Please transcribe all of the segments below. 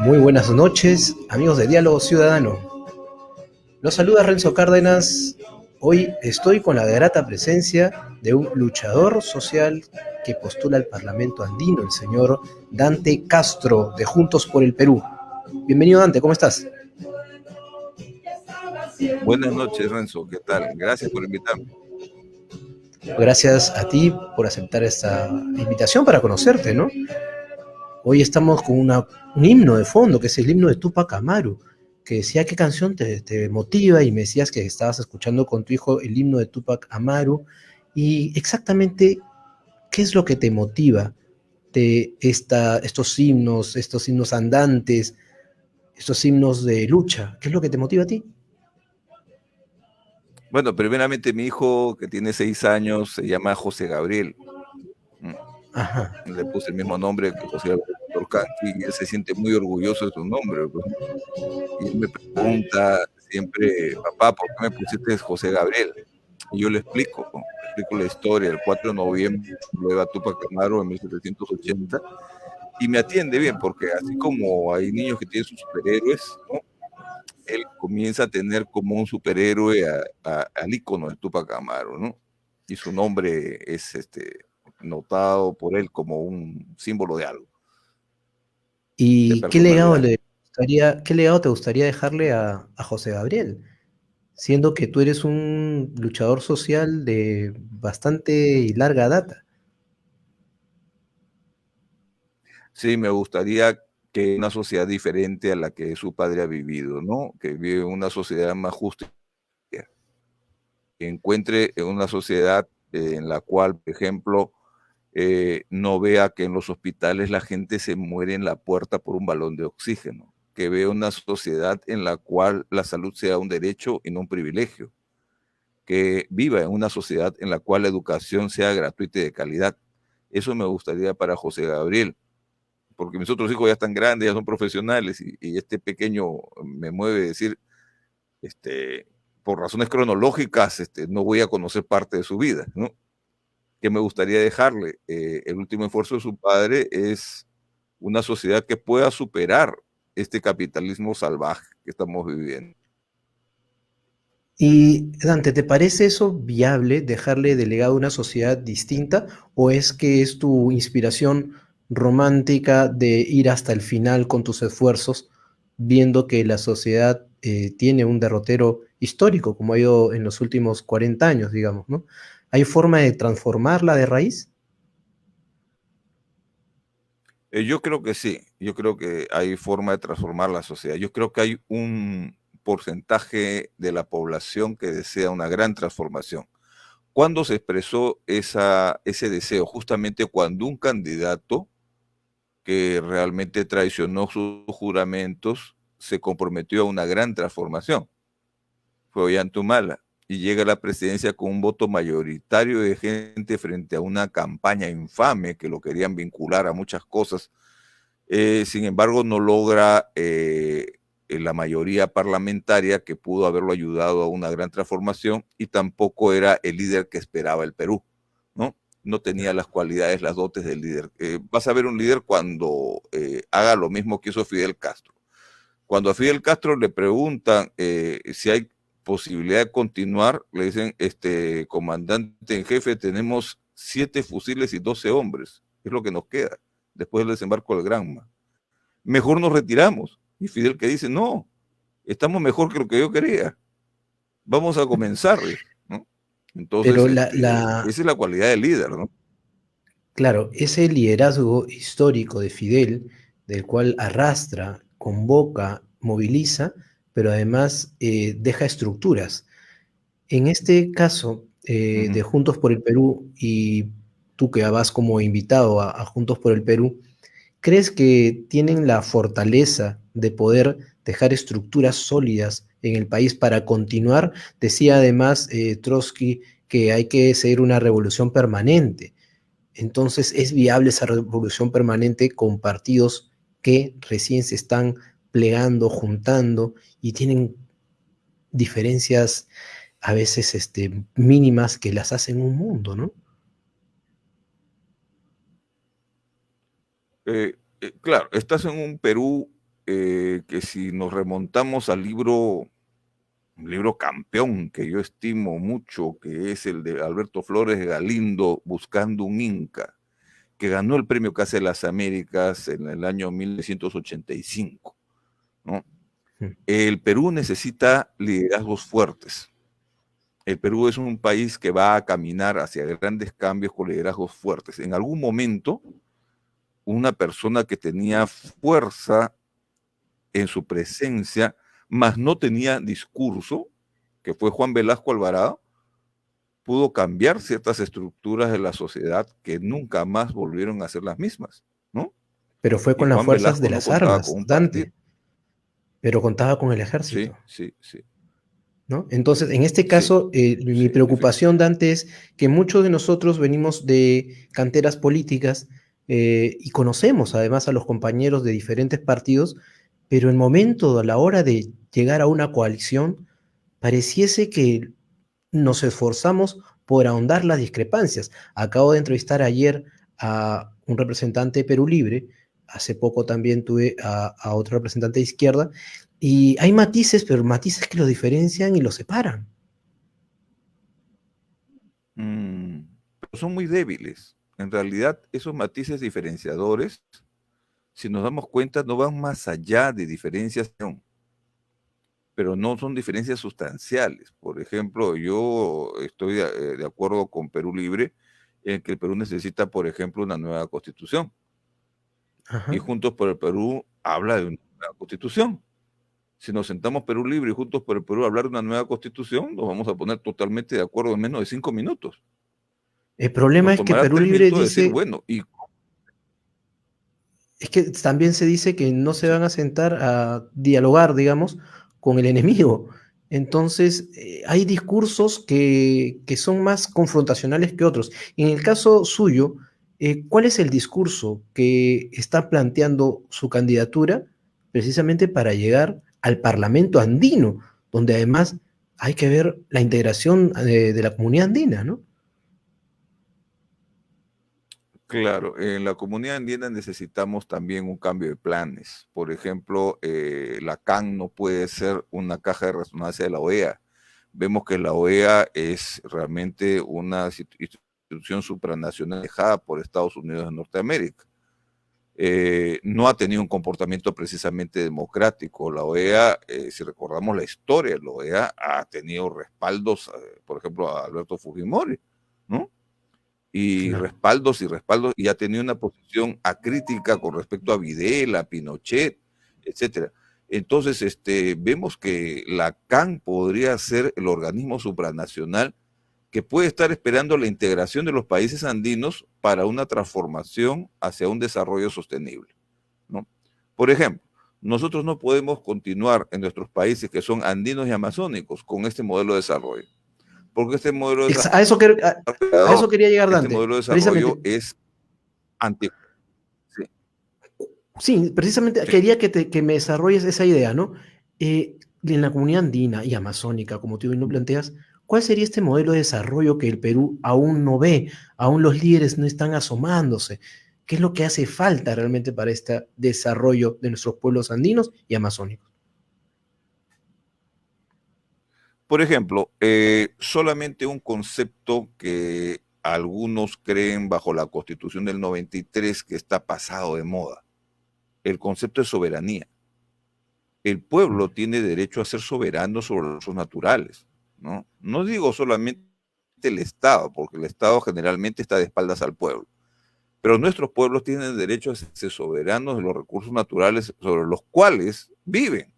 Muy buenas noches, amigos de Diálogo Ciudadano. Los saluda Renzo Cárdenas. Hoy estoy con la grata presencia de un luchador social que postula al Parlamento andino, el señor Dante Castro, de Juntos por el Perú. Bienvenido, Dante, ¿cómo estás? Buenas noches, Renzo. ¿Qué tal? Gracias por invitarme. Gracias a ti por aceptar esta invitación para conocerte, ¿no? Hoy estamos con un himno de fondo, que es el himno de Tupac Amaru, que decía qué canción te motiva, y me decías que estabas escuchando con tu hijo el himno de Tupac Amaru, y exactamente qué es lo que te motiva de estos himnos andantes, estos himnos de lucha. ¿Qué es lo que te motiva a ti? Bueno, primeramente mi hijo, que tiene 6 años, se llama José Gabriel. Mm, Ajá. Le puse el mismo nombre que José Gabriel Torcanqui y él se siente muy orgulloso de su nombre, pues, ¿no? Y él me pregunta siempre: papá, ¿por qué me pusiste José Gabriel? Y yo le explico la historia. El 4 de noviembre llega Tupac Amaru en 1780 y me atiende bien, porque así como hay niños que tienen sus superhéroes, ¿no? Él comienza a tener como un superhéroe al ícono de Tupac Amaru, ¿no? Y su nombre es notado por él como un símbolo de algo, de ¿Y personalidad. qué legado te gustaría dejarle a José Gabriel? Siendo que tú eres un luchador social de bastante y larga data. Sí, me gustaría que una sociedad diferente a la que su padre ha vivido, ¿no? Que vive una sociedad más justa, que encuentre una sociedad en la cual, por ejemplo, no vea que en los hospitales la gente se muere en la puerta por un balón de oxígeno, que vea una sociedad en la cual la salud sea un derecho y no un privilegio, que viva en una sociedad en la cual la educación sea gratuita y de calidad. Eso me gustaría para José Gabriel, porque mis otros hijos ya están grandes, ya son profesionales, y este pequeño me mueve a decir, este, por razones cronológicas, no voy a conocer parte de su vida, ¿no? Que me gustaría dejarle. El último esfuerzo de su padre es una sociedad que pueda superar este capitalismo salvaje que estamos viviendo. Y Dante, ¿te parece eso viable, dejarle de legado una sociedad distinta? ¿O es que es tu inspiración romántica de ir hasta el final con tus esfuerzos, viendo que la sociedad tiene un derrotero histórico, como ha ido en los últimos 40 años, digamos, ¿no? ¿Hay forma de transformarla de raíz? Yo creo que sí, yo creo que hay forma de transformar la sociedad. Yo creo que hay un porcentaje de la población que desea una gran transformación. ¿Cuándo se expresó ese deseo? Justamente cuando un candidato que realmente traicionó sus juramentos se comprometió a una gran transformación. Fue Ollantumala, y llega a la presidencia con un voto mayoritario de gente frente a una campaña infame que lo querían vincular a muchas cosas. Sin embargo, no logra la mayoría parlamentaria que pudo haberlo ayudado a una gran transformación, y tampoco era el líder que esperaba el Perú, ¿no? No tenía las cualidades, las dotes del líder. Vas a ver un líder cuando haga lo mismo que hizo Fidel Castro. Cuando a Fidel Castro le preguntan si hay posibilidad de continuar, le dicen, comandante en jefe, tenemos 7 fusiles y 12 hombres, es lo que nos queda después del desembarco del Granma. Mejor nos retiramos. Y Fidel que dice, no, estamos mejor que lo que yo quería, vamos a comenzar, ¿no? Entonces, Pero esa es la cualidad del líder, ¿no? claro, ese liderazgo histórico de Fidel, del cual arrastra, convoca, moviliza, pero además deja estructuras. En este caso de Ujú. Juntos por el Perú, y tú que vas como invitado a Juntos por el Perú, ¿crees que tienen la fortaleza de poder dejar estructuras sólidas en el país para continuar? Decía además Trotsky que hay que seguir una revolución permanente. Entonces, ¿es viable esa revolución permanente con partidos que recién se están plegando, juntando y tienen diferencias a veces mínimas que las hacen un mundo, ¿no? Claro, estás en un Perú que si nos remontamos al libro, un libro campeón que yo estimo mucho, que es el de Alberto Flores Galindo, Buscando un Inca, que ganó el premio Casa de las Américas en el año 1985, ¿no? El Perú necesita liderazgos fuertes. El Perú es un país que va a caminar hacia grandes cambios con liderazgos fuertes. En algún momento, una persona que tenía fuerza en su presencia, mas no tenía discurso, que fue Juan Velasco Alvarado, pudo cambiar ciertas estructuras de la sociedad que nunca más volvieron a ser las mismas, ¿no? Pero fue Y con las Juan fuerzas de Velasco no las contaba con armas, un partido. Dante, pero contaba con el Sí, ejército, sí, sí, ¿no? Entonces, en este sí, caso, mi sí, preocupación, Dante, es que muchos de nosotros venimos de canteras políticas y conocemos además a los compañeros de diferentes partidos, pero el momento, a la hora de llegar a una coalición, pareciese que nos esforzamos por ahondar las discrepancias. Acabo de entrevistar ayer a un representante de Perú Libre, hace poco también tuve a otro representante de izquierda, y hay matices, pero matices que los diferencian y los separan. pero son muy débiles. En realidad, esos matices diferenciadores, si nos damos cuenta, no van más allá de diferenciación, pero no son diferencias sustanciales. Por ejemplo, yo estoy de acuerdo con Perú Libre en que el Perú necesita, por ejemplo, una nueva constitución. Y Ajá. Juntos por el Perú habla de una nueva constitución. Si nos sentamos Perú Libre y Juntos por el Perú a hablar de una nueva constitución, nos vamos a poner totalmente de acuerdo en menos de 5 minutos. El problema Nos es que tomará Perú tres Libre minutos decir, dice, bueno, y es que también se dice que no se sí, van a sentar a dialogar, digamos, con el enemigo. Entonces, hay discursos que son más confrontacionales que otros. En el caso suyo, ¿cuál es el discurso que está planteando su candidatura precisamente para llegar al Parlamento andino, donde además hay que ver la integración de la comunidad andina, ¿no? claro, en la comunidad andina necesitamos también un cambio de planes. Por ejemplo, la CAN no puede ser una caja de resonancia de la OEA. Vemos que la OEA es realmente una institución supranacional dejada por Estados Unidos de Norteamérica. No ha tenido un comportamiento precisamente democrático. La OEA, si recordamos la historia, la OEA ha tenido respaldos, por ejemplo, a Alberto Fujimori, ¿no? Claro. Y respaldos, y ha tenido una posición acrítica con respecto a Videla, a Pinochet, etcétera. Entonces, vemos que la CAN podría ser el organismo supranacional que puede estar esperando la integración de los países andinos para una transformación hacia un desarrollo sostenible, ¿no? Por ejemplo, nosotros no podemos continuar en nuestros países que son andinos y amazónicos con este modelo de desarrollo, porque este modelo de A eso, a eso desarrollo, quería llegar, este Dante. modelo de desarrollo Precisamente, es anti... Sí, sí, precisamente sí. quería que me desarrolles esa idea, ¿no? En la comunidad andina y amazónica, como tú bien lo planteas, ¿cuál sería este modelo de desarrollo que el Perú aún no ve? Aún los líderes no están asomándose. ¿Qué es lo que hace falta realmente para este desarrollo de nuestros pueblos andinos y amazónicos? Por ejemplo, solamente un concepto que algunos creen bajo la Constitución del 93 que está pasado de moda, el concepto de soberanía. El pueblo tiene derecho a ser soberano sobre los recursos naturales, ¿no? No digo solamente el Estado, porque el Estado generalmente está de espaldas al pueblo, pero nuestros pueblos tienen derecho a ser soberanos de los recursos naturales sobre los cuales viven,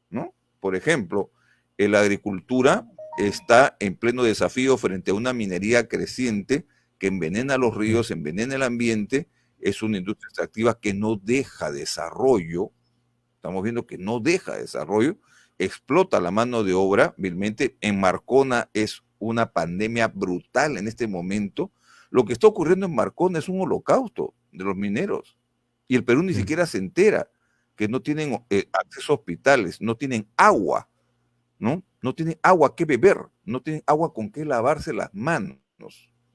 ¿no? Por ejemplo, la agricultura está en pleno desafío frente a una minería creciente que envenena los ríos, envenena el ambiente, es una industria extractiva que no deja desarrollo, estamos viendo que no deja desarrollo, explota la mano de obra vilmente. En Marcona es una pandemia brutal en este momento. Lo que está ocurriendo en Marcona es un holocausto de los mineros. Y el Perú ni siquiera se entera que no tienen acceso a hospitales, no tienen agua, ¿no? No tienen agua que beber, no tienen agua con que lavarse las manos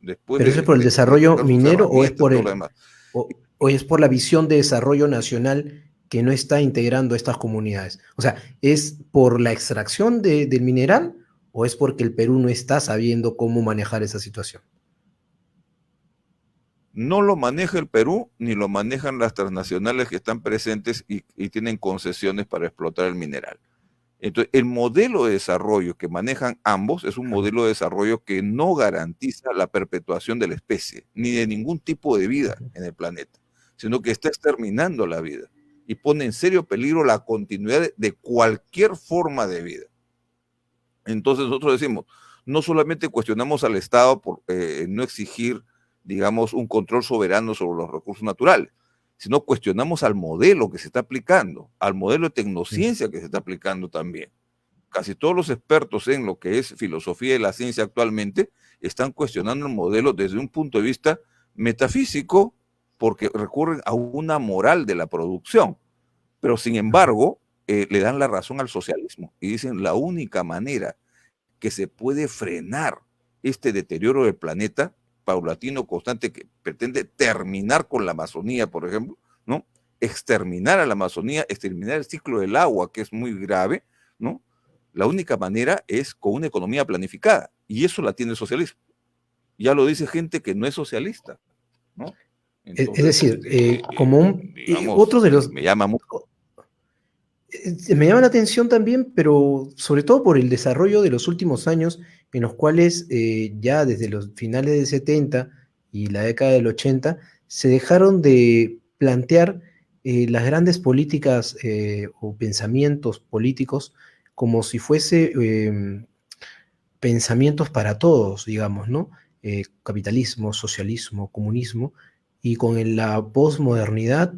después ¿Pero eso es por el de desarrollo tocar sus minero herramientas y todo lo demás. o es por la visión de desarrollo nacional que no está integrando estas comunidades? O sea, ¿es por la extracción del mineral o es porque el Perú no está sabiendo cómo manejar esa situación? No lo maneja el Perú ni lo manejan las transnacionales que están presentes y tienen concesiones para explotar el mineral. Entonces, el modelo de desarrollo que manejan ambos es un modelo de desarrollo que no garantiza la perpetuación de la especie, ni de ningún tipo de vida en el planeta, sino que está exterminando la vida y pone en serio peligro la continuidad de cualquier forma de vida. Entonces nosotros decimos, no solamente cuestionamos al Estado por no exigir, digamos, un control soberano sobre los recursos naturales, sino cuestionamos al modelo que se está aplicando, al modelo de tecnociencia que se está aplicando también. Casi todos los expertos en lo que es filosofía y la ciencia actualmente están cuestionando el modelo desde un punto de vista metafísico porque recurren a una moral de la producción. Pero sin embargo, le dan la razón al socialismo y dicen la única manera que se puede frenar este deterioro del planeta paulatino, constante, que pretende terminar con la Amazonía, por ejemplo, ¿no? Exterminar a la Amazonía, exterminar el ciclo del agua, que es muy grave, ¿no? La única manera es con una economía planificada, y eso la tiene el socialismo. Ya lo dice gente que no es socialista, ¿no? Es Entonces, decir, como digamos, otro de los... me llama mucho. Me llama la atención también, pero sobre todo por el desarrollo de los últimos años, en los cuales ya desde los finales del 70 y la década del 80 se dejaron de plantear las grandes políticas o pensamientos políticos como si fuese pensamientos para todos, digamos, ¿no? Capitalismo, socialismo, comunismo, y con la posmodernidad,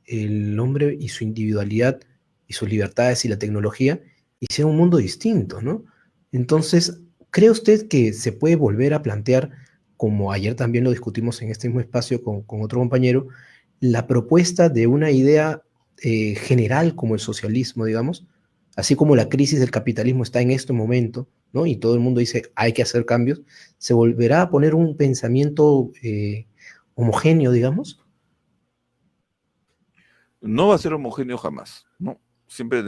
el hombre y su individualidad y sus libertades y la tecnología hicieron un mundo distinto, ¿no? Entonces, ¿cree usted que se puede volver a plantear, como ayer también lo discutimos en este mismo espacio con otro compañero, la propuesta de una idea general como el socialismo, digamos, así como la crisis del capitalismo está en este momento, ¿no? Y todo el mundo dice hay que hacer cambios, se volverá a poner un pensamiento homogéneo, digamos? No va a ser homogéneo jamás, ¿no? Siempre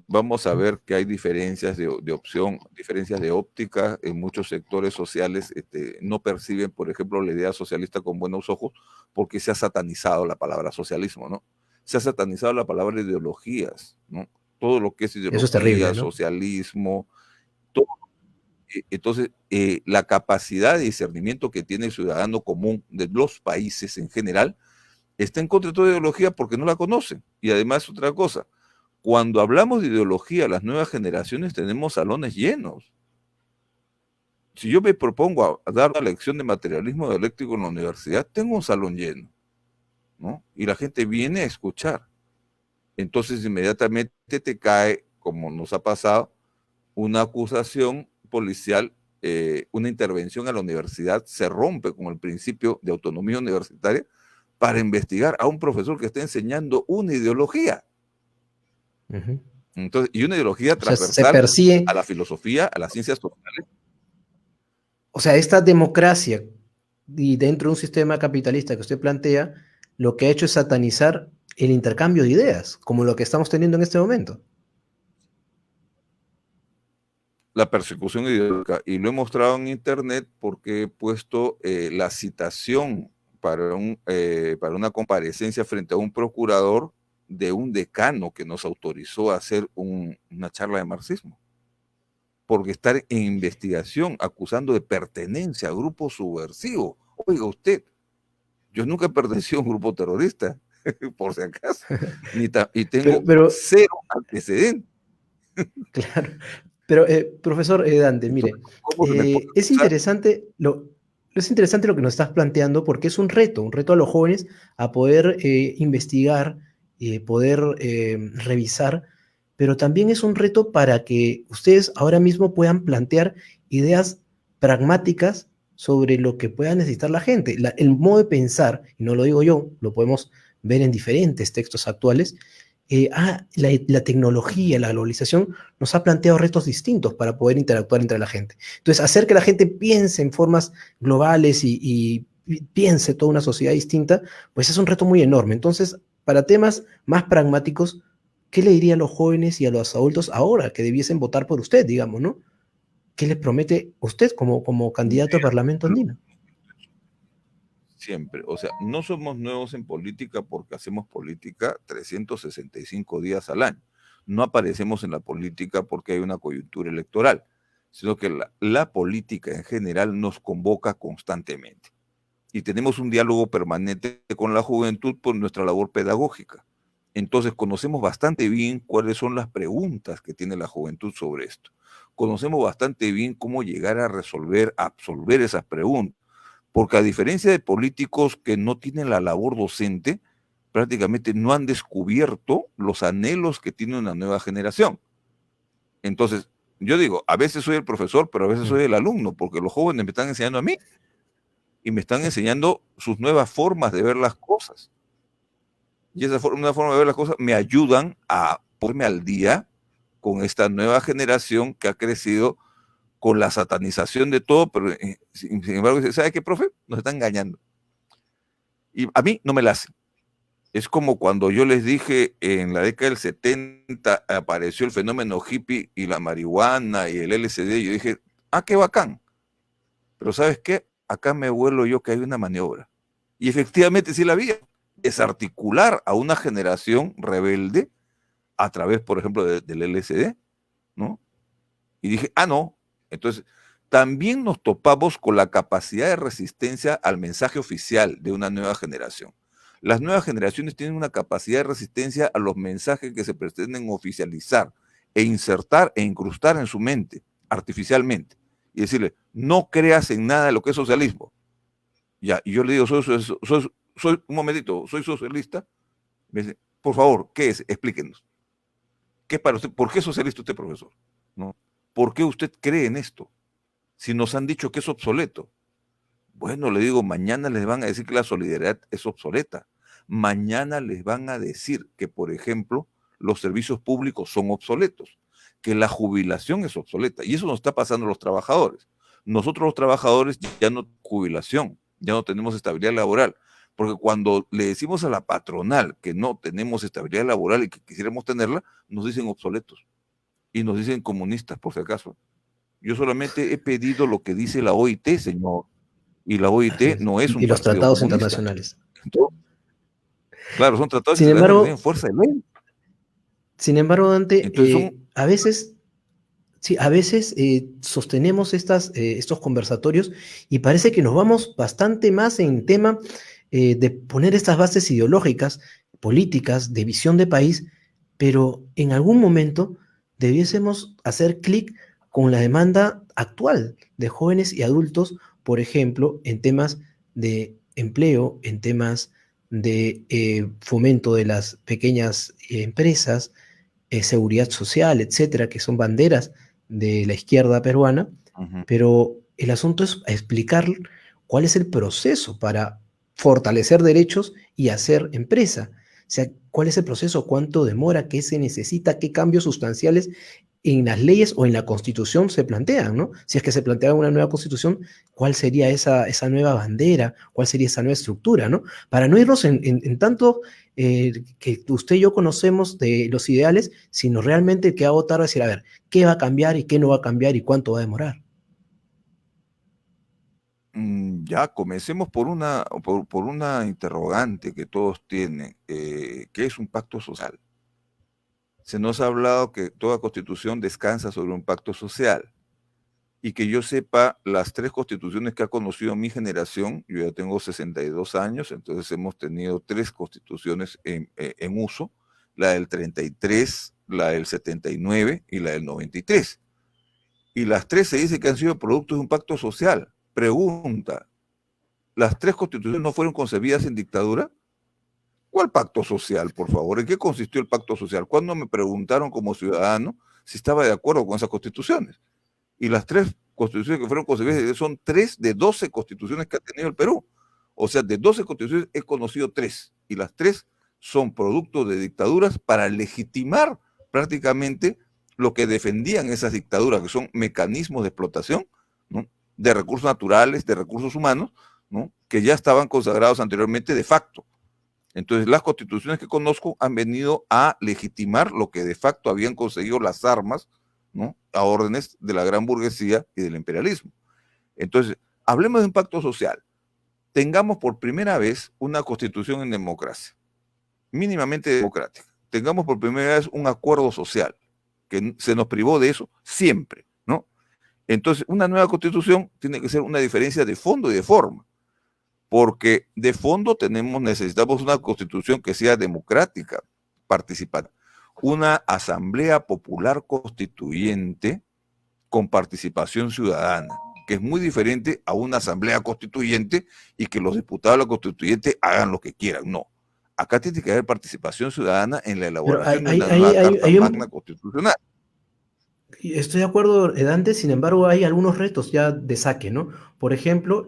vamos a ver que hay diferencias de opción, diferencias de óptica en muchos sectores sociales. No perciben, por ejemplo, la idea socialista con buenos ojos porque se ha satanizado la palabra socialismo, ¿no? Se ha satanizado la palabra ideologías, ¿no? Todo lo que es Eso es terrible, ideología, ¿no? socialismo, todo. Entonces, la capacidad de discernimiento que tiene el ciudadano común de los países en general está en contra de toda ideología porque no la conocen. Y además, otra cosa, cuando hablamos de ideología, las nuevas generaciones tenemos salones llenos. Si yo me propongo a dar una lección de materialismo dialéctico en la universidad, tengo un salón lleno, ¿no? Y la gente viene a escuchar. Entonces, inmediatamente te cae, como nos ha pasado, una acusación policial, una intervención a la universidad, se rompe con el principio de autonomía universitaria para investigar a un profesor que está enseñando una ideología. Ujú. Entonces, y una ideología O sea, se transversal persigue, a la filosofía, a las ciencias sociales. o sea, esta democracia y dentro de un sistema capitalista que usted plantea, lo que ha hecho es satanizar el intercambio de ideas, como lo que estamos teniendo en este momento. La persecución ideológica. Y lo he mostrado en internet porque he puesto la citación para una comparecencia frente a un procurador de un decano que nos autorizó a hacer una charla de marxismo. Porque estar en investigación acusando de pertenencia a grupos subversivos. Oiga usted, yo nunca he pertenecido a un grupo terrorista, por si acaso, y Pero, tengo pero cero antecedentes. claro, pero profesor Dante, Entonces, mire, ¿cómo se me puede es acusar? es interesante lo que nos estás planteando porque es un reto a los jóvenes a poder investigar, poder revisar, pero también es un reto para que ustedes ahora mismo puedan plantear ideas pragmáticas sobre lo que pueda necesitar la gente. El modo de pensar, y no lo digo yo, lo podemos ver en diferentes textos actuales, la tecnología, la globalización nos ha planteado retos distintos para poder interactuar entre la gente. Entonces, hacer que la gente piense en formas globales y piense toda una sociedad distinta, pues es un reto muy enorme. Entonces, para temas más pragmáticos, ¿qué le diría a los jóvenes y a los adultos ahora que debiesen votar por usted, digamos, ¿no? ¿Qué les promete usted como candidato a Parlamento andino? Siempre. O sea, no somos nuevos en política porque hacemos política 365 días al año. No aparecemos en la política porque hay una coyuntura electoral, sino que la política en general nos convoca constantemente. Y tenemos un diálogo permanente con la juventud por nuestra labor pedagógica. Entonces conocemos bastante bien cuáles son las preguntas que tiene la juventud sobre esto. Conocemos bastante bien cómo llegar a resolver, a absolver esas preguntas. Porque a diferencia de políticos que no tienen la labor docente, prácticamente no han descubierto los anhelos que tiene una nueva generación. Entonces, yo digo, a veces soy el profesor, pero a veces soy el alumno, porque los jóvenes me están enseñando a mí y me están enseñando sus nuevas formas de ver las cosas. Y esa una forma de ver las cosas me ayudan a ponerme al día con esta nueva generación que ha crecido con la satanización de todo, pero sin embargo, ¿sabe qué, profe? Nos están engañando. Y a mí no me la hacen. Es como cuando yo les dije en la década del 70 apareció el fenómeno hippie y la marihuana y el LSD, y yo dije, ah, qué bacán. Pero ¿sabes qué? Acá me vuelo yo que hay una maniobra. Y efectivamente sí la había. Desarticular a una generación rebelde a través, por ejemplo, del LSD, ¿no? Y dije, ah, no. Entonces, también nos topamos con la capacidad de resistencia al mensaje oficial de una nueva generación. Las nuevas generaciones tienen una capacidad de resistencia a los mensajes que se pretenden oficializar e insertar e incrustar en su mente artificialmente. Y decirle, no creas en nada de lo que es socialismo. Ya, y yo le digo, soy un momentito, soy socialista. Me dice, por favor, ¿qué es? Explíquenos. ¿Qué es para usted? ¿Por qué es socialista usted, profesor? ¿No? ¿Por qué usted cree en esto? Si nos han dicho que es obsoleto. Bueno, le digo, mañana les van a decir que la solidaridad es obsoleta. Mañana les van a decir que, por ejemplo, los servicios públicos son obsoletos, que la jubilación es obsoleta. Y eso nos está pasando a los trabajadores. Nosotros los trabajadores ya no tenemos jubilación, ya no tenemos estabilidad laboral. Porque cuando le decimos a la patronal que no tenemos estabilidad laboral y que quisiéramos tenerla, nos dicen obsoletos. Y nos dicen comunistas, por si acaso. Yo solamente he pedido lo que dice la OIT, señor. Y la Así OIT es. no es un Y los partido tratados comunista. internacionales. Entonces, claro, son tratados Sin internacionales que tienen embargo, fuerza de ley. Entonces Dante, son, a veces, sí, a veces sostenemos estos conversatorios y parece que nos vamos bastante más en tema de poner estas bases ideológicas, políticas, de visión de país, pero en algún momento debiésemos hacer clic con la demanda actual de jóvenes y adultos, por ejemplo, en temas de empleo, en temas de fomento de las pequeñas empresas, seguridad social, etcétera, que son banderas de la izquierda peruana, uh-huh. pero el asunto es explicar cuál es el proceso para fortalecer derechos y hacer empresa. O sea, cuál es el proceso, cuánto demora, qué se necesita, qué cambios sustanciales en las leyes o en la constitución se plantean, ¿no? Si es que se plantea una nueva constitución, ¿cuál sería esa nueva bandera? ¿Cuál sería esa nueva estructura, ¿no? Para no irnos en tanto que usted y yo conocemos de los ideales, sino realmente que va a votar a decir, a ver, ¿qué va a cambiar y qué no va a cambiar y cuánto va a demorar? Ya, comencemos por una interrogante que todos tienen. ¿Qué es un pacto social? Se nos ha hablado que toda constitución descansa sobre un pacto social. Y que yo sepa, las tres constituciones que ha conocido mi generación, yo ya tengo 62 años, entonces hemos tenido tres constituciones en uso, la del 33, la del 79 y la del 93. Y las tres se dice que han sido productos de un pacto social. Pregunta, ¿las tres constituciones no fueron concebidas en dictadura? ¿Cuál pacto social, por favor? ¿En qué consistió el pacto social? ¿Cuándo me preguntaron como ciudadano si estaba de acuerdo con esas constituciones? Y las tres constituciones que fueron concebidas son 3 de 12 constituciones que ha tenido el Perú. O sea, de 12 constituciones he conocido 3, y las 3 son producto de dictaduras para legitimar prácticamente lo que defendían esas dictaduras, que son mecanismos de explotación, ¿no?, de recursos naturales, de recursos humanos, ¿no?, que ya estaban consagrados anteriormente de facto. Entonces, las constituciones que conozco han venido a legitimar lo que de facto habían conseguido las armas, ¿no?, a órdenes de la gran burguesía y del imperialismo. Entonces, hablemos de un pacto social. Tengamos por primera vez una constitución en democracia, mínimamente democrática. Tengamos por primera vez un acuerdo social, que se nos privó de eso siempre, ¿no? Entonces, una nueva constitución tiene que ser una diferencia de fondo y de forma, porque de fondo necesitamos una constitución que sea democrática, participativa, una asamblea popular constituyente con participación ciudadana, que es muy diferente a una asamblea constituyente y que los diputados de la constituyente hagan lo que quieran. No. Acá tiene que haber participación ciudadana en la Pero elaboración de una nueva Carta Magna Constitucional. estoy de acuerdo, Dante, sin embargo, hay algunos retos ya de saque, ¿no? Por ejemplo,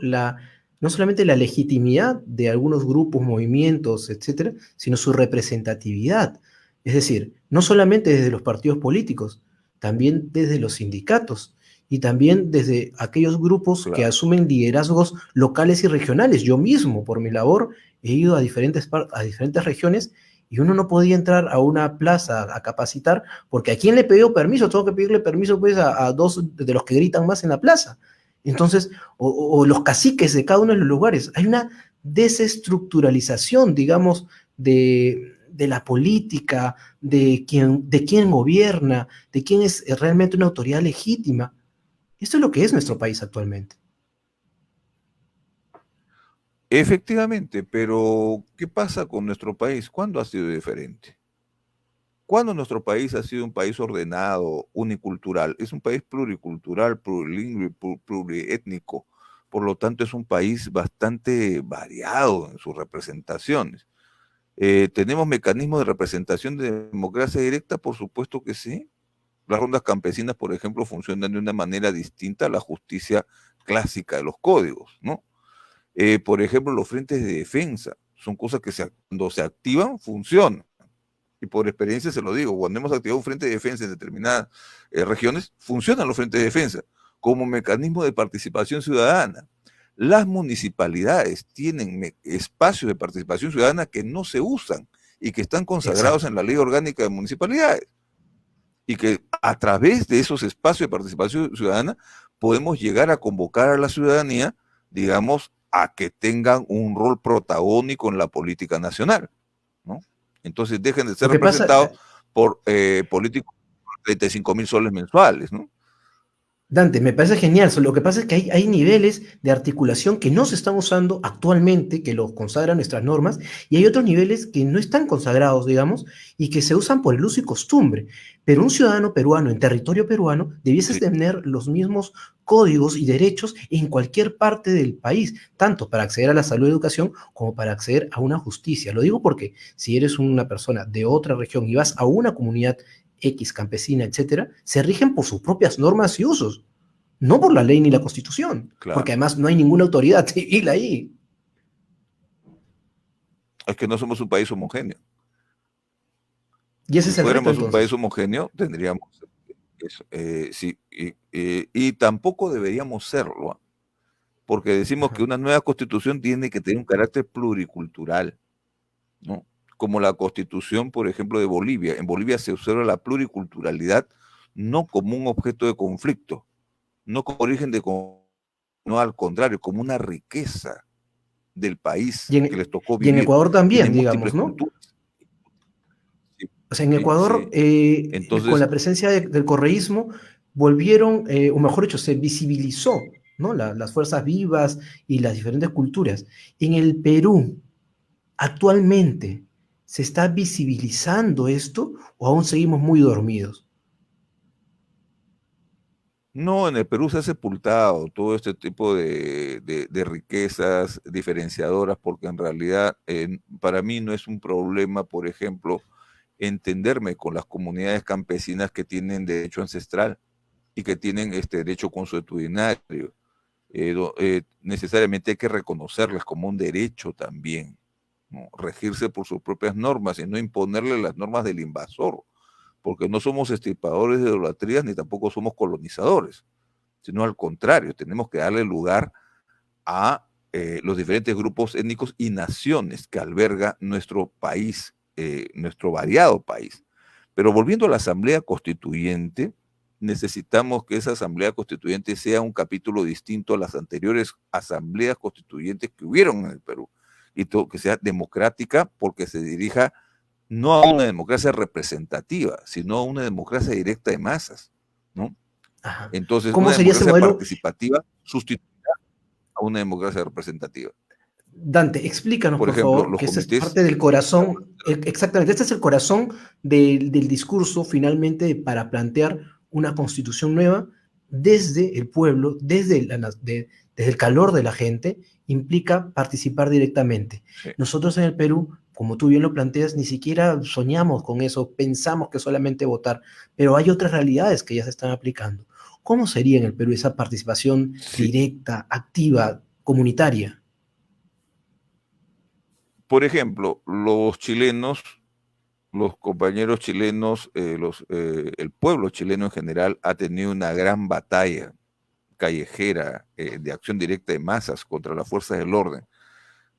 no solamente la legitimidad de algunos grupos, movimientos, etcétera, sino su representatividad. Es decir, no solamente desde los partidos políticos, también desde los sindicatos y también desde aquellos grupos que Claro. asumen liderazgos locales y regionales. Yo mismo, por mi labor, he ido a diferentes regiones y uno no podía entrar a una plaza a capacitar porque ¿a quién le pidió permiso? Tengo que pedirle permiso pues a dos de los que gritan más en la plaza. Entonces, o los caciques de cada uno de los lugares. Hay una desestructuralización, digamos, de la política, de quién gobierna, de quién es realmente una autoridad legítima. Esto es lo que es nuestro país actualmente. Efectivamente, pero ¿qué pasa con nuestro país? ¿Cuándo ha sido diferente? ¿Cuándo nuestro país ha sido un país ordenado, unicultural? Es un país pluricultural, plurilingüe, pluriétnico. Por lo tanto, es un país bastante variado en sus representaciones. ¿Tenemos mecanismos de representación de democracia directa? Por supuesto que sí. Las rondas campesinas, por ejemplo, funcionan de una manera distinta a la justicia clásica de los códigos, ¿no? Por ejemplo, los frentes de defensa son cosas que cuando se activan, funcionan. Y por experiencia se lo digo, cuando hemos activado un frente de defensa en determinadas regiones, funcionan los frentes de defensa como mecanismo de participación ciudadana. Las municipalidades tienen espacios de participación ciudadana que no se usan y que están consagrados Exacto. en la Ley Orgánica de Municipalidades. Y que a través de esos espacios de participación ciudadana podemos llegar a convocar a la ciudadanía, digamos, a que tengan un rol protagónico en la política nacional, ¿no? Entonces dejen de Lo ser que pasa, representados por políticos de 35,000 soles mensuales, ¿no? Dante, me parece genial. Lo que pasa es que hay niveles de articulación que no se están usando actualmente, que los consagran nuestras normas, y hay otros niveles que no están consagrados, digamos, y que se usan por el uso y costumbre. Pero un ciudadano peruano en territorio peruano debiese Sí, tener los mismos códigos y derechos en cualquier parte del país, tanto para acceder a la salud y educación como para acceder a una justicia. Lo digo porque si eres una persona de otra región y vas a una comunidad X, campesina, etcétera, se rigen por sus propias normas y usos, no por la ley ni la constitución, porque claro. además no hay ninguna autoridad civil ahí. Es que no somos un país homogéneo. Y ese Si es el reto fuéramos un país entonces. homogéneo, tendríamos eso. Sí, y tampoco deberíamos serlo, ¿ah? Porque decimos que Ajá. una nueva constitución tiene que tener un carácter pluricultural, ¿no? Como la constitución, por ejemplo, de Bolivia. En Bolivia se observa la pluriculturalidad no como un objeto de conflicto, no como origen de conflicto, no al contrario, como una riqueza del país que les tocó Y en vivir. Ecuador también, Tiene digamos, múltiples ¿no? culturas. Sí, O sea, en sí, Ecuador, sí. con Entonces, la presencia del correísmo, volvieron, o mejor dicho, se visibilizó, ¿no? Las fuerzas vivas y las diferentes culturas. En el Perú, actualmente, ¿se está visibilizando esto o aún seguimos muy dormidos? no, en el Perú se ha sepultado todo este tipo de riquezas diferenciadoras, porque en realidad para mí no es un problema, por ejemplo, entenderme con las comunidades campesinas que tienen derecho ancestral y que tienen este derecho consuetudinario. Necesariamente hay que reconocerles como un derecho también, ¿no? Regirse por sus propias normas y no imponerle las normas del invasor, porque no somos extirpadores de idolatrías ni tampoco somos colonizadores, sino al contrario, tenemos que darle lugar a los diferentes grupos étnicos y naciones que alberga nuestro país, nuestro variado país. Pero volviendo a la Asamblea Constituyente, necesitamos que esa Asamblea Constituyente sea un capítulo distinto a las anteriores asambleas constituyentes que hubieron en el Perú, y que sea democrática, porque se dirija no a una democracia representativa, sino a una democracia directa de masas, ¿no? Ajá. Entonces, ¿Cómo una sería ese democracia modelo? participativa sustituirá a una democracia representativa. Dante, explícanos, Por por ejemplo, favor, los que esta es comités. parte del corazón, exactamente, este es el corazón del discurso finalmente para plantear una constitución nueva desde el pueblo, desde el calor de la gente, implica participar directamente. Sí. Nosotros en el Perú, como tú bien lo planteas, ni siquiera soñamos con eso, pensamos que solamente votar, pero hay otras realidades que ya se están aplicando. ¿Cómo sería en el Perú esa participación Sí. directa, activa, comunitaria? Por ejemplo, los chilenos, los compañeros chilenos, el pueblo chileno en general ha tenido una gran batalla callejera de acción directa de masas contra las fuerzas del orden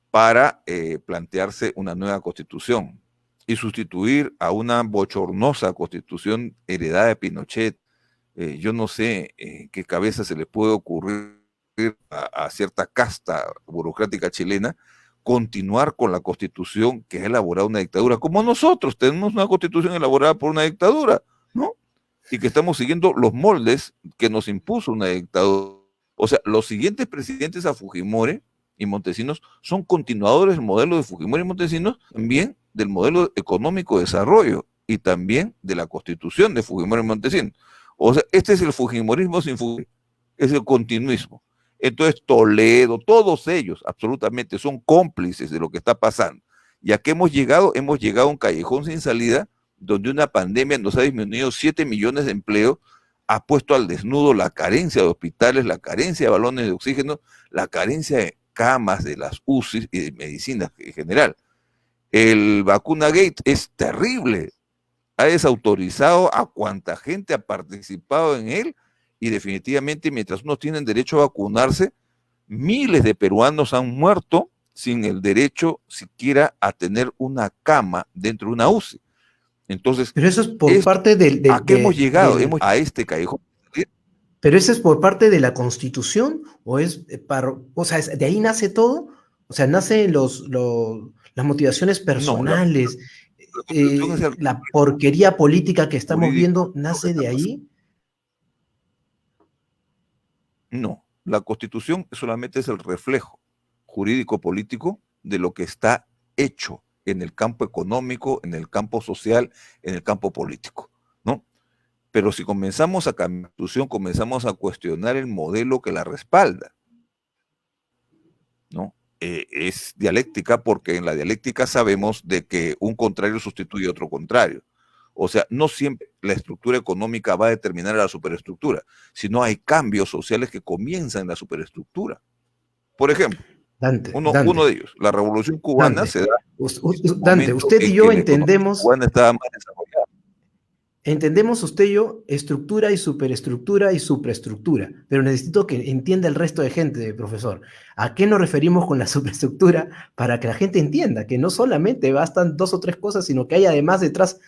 para plantearse una nueva constitución y sustituir a una bochornosa constitución heredada de Pinochet. Yo no sé qué cabeza se le puede ocurrir a cierta casta burocrática chilena continuar con la constitución que ha elaborado una dictadura, como nosotros tenemos una constitución elaborada por una dictadura, ¿no? Y que estamos siguiendo los moldes que nos impuso una dictadura. O sea, los siguientes presidentes a Fujimori y Montesinos son continuadores del modelo de Fujimori y Montesinos, también del modelo económico de desarrollo y también de la constitución de Fujimori y Montesinos. O sea, este es el fujimorismo sin Fujimori, es el continuismo. Entonces Toledo, todos ellos absolutamente son cómplices de lo que está pasando. ¿Y a qué hemos llegado? Hemos llegado a un callejón sin salida donde una pandemia nos ha disminuido 7 millones de empleos, ha puesto al desnudo la carencia de hospitales, la carencia de balones de oxígeno, la carencia de camas de las UCI y de medicinas en general. El vacuna gate es terrible, ha desautorizado a cuanta gente ha participado en él, y definitivamente mientras unos tienen derecho a vacunarse, miles de peruanos han muerto sin el derecho siquiera a tener una cama dentro de una UCI. Entonces, Pero eso es por parte ¿a qué hemos llegado? Hemos a este callejón. pero eso es por parte de la Constitución o es o sea, de ahí nace todo, o sea, nacen las motivaciones No, personales, la Constitución es el la porquería política que estamos jurídico viendo de lo que nace está de pasando. ahí. No, la Constitución solamente es el reflejo jurídico-político de lo que está hecho en el campo económico, en el campo social, en el campo político, ¿no? Pero si comenzamos a cambiar la Constitución, comenzamos a cuestionar el modelo que la respalda, ¿no? Es dialéctica, porque en la dialéctica sabemos de que un contrario sustituye a otro contrario. O sea, no siempre la estructura económica va a determinar a la superestructura, sino hay cambios sociales que comienzan en la superestructura. Por ejemplo, Dante, uno de Dante, ellos, la Revolución Cubana Dante, se da en un Dante, momento usted y en que yo la economía entendemos. cubana estaba más desarrollada. Entendemos usted y yo estructura y superestructura y supraestructura, pero necesito que entienda el resto de gente, profesor. ¿A qué nos referimos con la superestructura? Para que la gente entienda que no solamente bastan dos o tres cosas, sino que hay además detrás